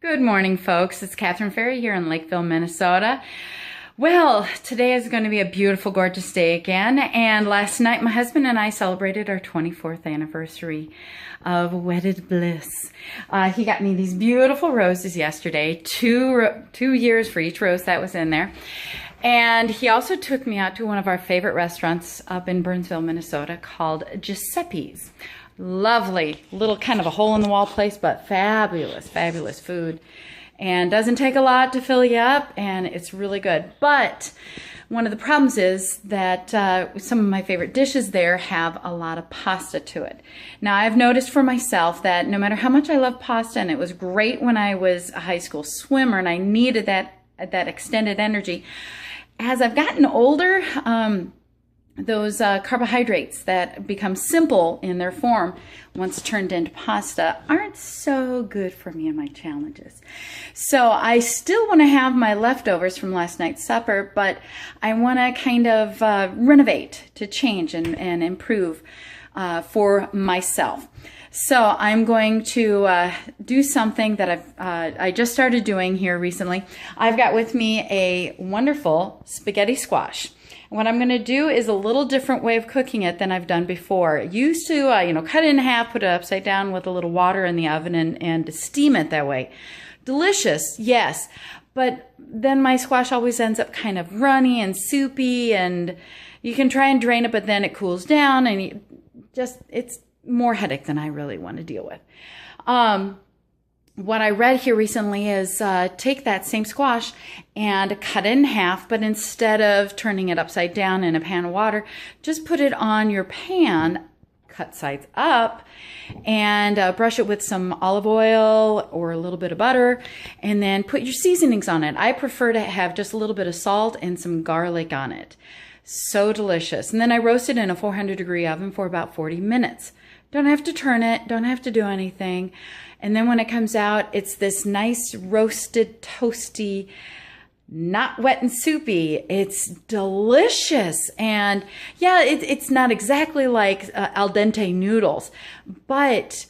Good morning, folks. It's Catherine Ferry here in Lakeville, Minnesota. Well, today is going to be a beautiful, gorgeous day again. And last night, my husband and I celebrated our 24th anniversary of wedded bliss. He got me these beautiful roses yesterday, two years for each rose that was in there. And he also took me out to one of our favorite restaurants up in Burnsville, Minnesota called Giuseppe's. Lovely, little kind of a hole-in-the-wall place, but fabulous, fabulous food. And doesn't take a lot to fill you up, and it's really good. But one of the problems is that some of my favorite dishes there have a lot of pasta to it. Now, I've noticed for myself that no matter how much I love pasta, and it was great when I was a high school swimmer and I needed that extended energy, as I've gotten older, those carbohydrates that become simple in their form once turned into pasta aren't so good for me and my challenges. So I still want to have my leftovers from last night's supper, but I want to kind of renovate, to change and improve for myself. So I'm going to do something that I just started doing here recently. I've got with me a wonderful spaghetti squash. What I'm going to do is a little different way of cooking it than I've done before. Used to, cut it in half, put it upside down with a little water in the oven and steam it that way. Delicious, yes, but then my squash always ends up kind of runny and soupy, and you can try and drain it, but then it cools down, and it's more headache than I really want to deal with. What I read here recently is take that same squash and cut it in half, but instead of turning it upside down in a pan of water, just put it on your pan, cut sides up, and brush it with some olive oil or a little bit of butter, and then put your seasonings on it. I prefer to have just a little bit of salt and some garlic on it. So delicious. And then I roast it in a 400-degree oven for about 40 minutes. Don't have to turn it, don't have to do anything. And then when it comes out, it's this nice roasted, toasty, not wet and soupy. It's delicious. And yeah, it's not exactly like al dente noodles, but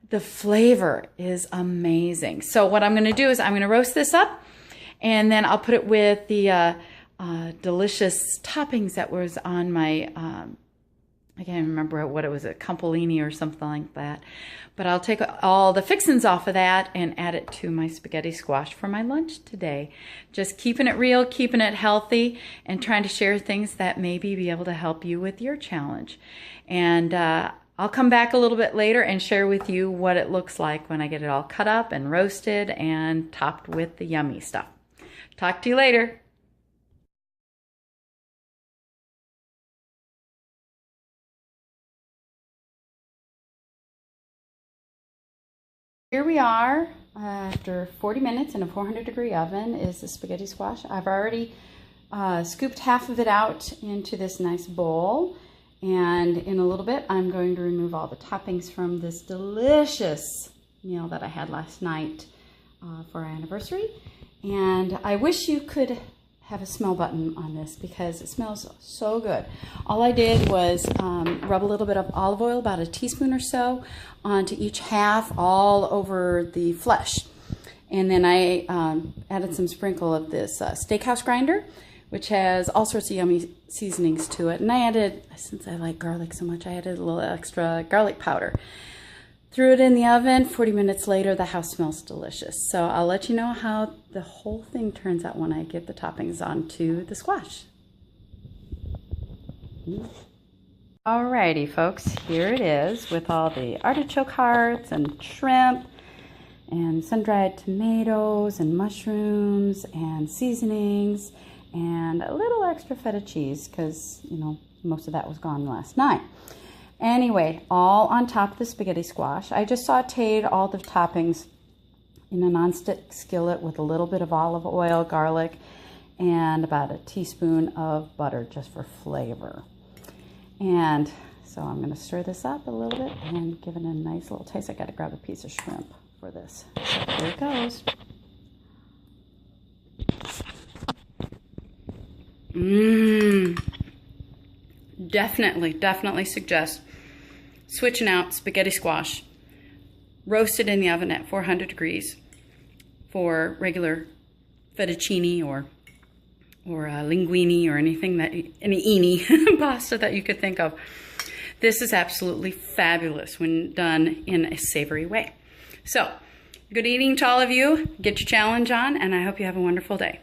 the flavor is amazing. So what I'm going to do is I'm going to roast this up, and then I'll put it with the delicious toppings that was on my I can't remember what it was, a Campolini or something like that. But I'll take all the fixings off of that and add it to my spaghetti squash for my lunch today. Just keeping it real, keeping it healthy, and trying to share things that maybe be able to help you with your challenge. And I'll come back a little bit later and share with you what it looks like when I get it all cut up and roasted and topped with the yummy stuff. Talk to you later. Here we are after 40 minutes in a 400-degree oven is the spaghetti squash. I've already scooped half of it out into this nice bowl, and in a little bit I'm going to remove all the toppings from this delicious meal that I had last night for our anniversary. And I wish you could have a smell button on this because it smells so good. All I did was rub a little bit of olive oil, about a teaspoon or so, onto each half all over the flesh. And then I added some sprinkle of this steakhouse grinder, which has all sorts of yummy seasonings to it. And I added, since I like garlic so much, I added a little extra garlic powder. Threw it in the oven. 40 minutes later, the house smells delicious. So I'll let you know how the whole thing turns out when I get the toppings onto the squash. Alrighty, folks, here it is with all the artichoke hearts and shrimp and sun-dried tomatoes and mushrooms and seasonings and a little extra feta cheese because, most of that was gone last night. Anyway, all on top of the spaghetti squash. I just sauteed all the toppings in a nonstick skillet with a little bit of olive oil, garlic, and about a teaspoon of butter just for flavor. And so I'm going to stir this up a little bit and give it a nice little taste. I got to grab a piece of shrimp for this. So here it goes. Definitely suggest switching out spaghetti squash, roasted in the oven at 400 degrees, for regular fettuccine or linguine or anything that, any ini pasta that you could think of. This is absolutely fabulous when done in a savory way. So, good eating to all of you. Get your challenge on, and I hope you have a wonderful day.